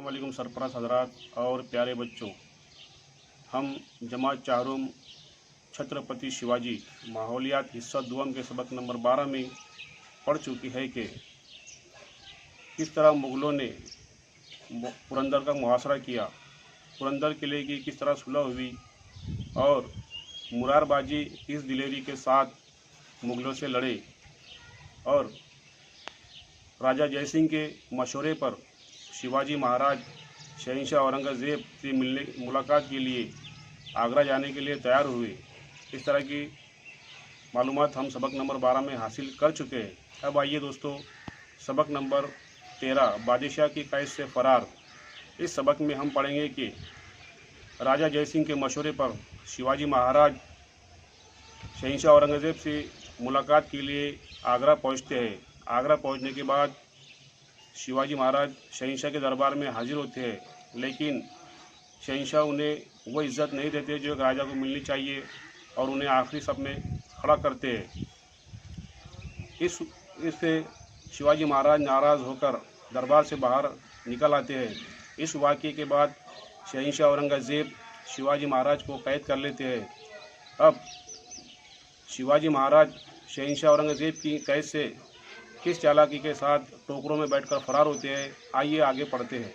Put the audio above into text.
वालेकुम सरपरस्त हजरात और प्यारे बच्चों। हम जमात चाहरुम छत्रपति शिवाजी माहौलियात हिस्सा दुआम के सबक नंबर 12 में पढ़ चुकी है कि किस तरह मुग़लों ने पुरंदर का मुहासरा किया, पुरंदर किले की किस तरह सुलह हुई और मुरारबाजी किस दिलेरी के साथ मुग़लों से लड़े और राजा जयसिंह के मशवरे पर शिवाजी महाराज शहंशाह औरंगज़ेब से मुलाकात के लिए आगरा जाने के लिए तैयार हुए। इस तरह की मालूमात हम सबक नंबर 12 में हासिल कर चुके हैं। अब आइए दोस्तों, सबक नंबर 13 बादशाह की कैद से फ़रार। इस सबक में हम पढ़ेंगे कि राजा जयसिंह के मशवरे पर शिवाजी महाराज शहंशाह औरंगज़ेब से मुलाकात के लिए आगरा पहुंचते हैं। आगरा पहुंचने के बाद शिवाजी महाराज शहंशाह के दरबार में हाजिर होते हैं, लेकिन शहंशाह उन्हें वो इज़्ज़त नहीं देते जो एक राजा को मिलनी चाहिए और उन्हें आखिरी सफ में खड़ा करते हैं। इससे शिवाजी महाराज नाराज़ होकर दरबार से बाहर निकल आते हैं। इस वाक़ये के बाद शहंशाह औरंगज़ेब शिवाजी महाराज को कैद कर लेते हैं। अब शिवाजी महाराज शहंशाह औरंगज़ेब की कैद से किस चालाकी के साथ टोकरों में बैठकर फरार होते हैं, आइए आगे पढ़ते हैं।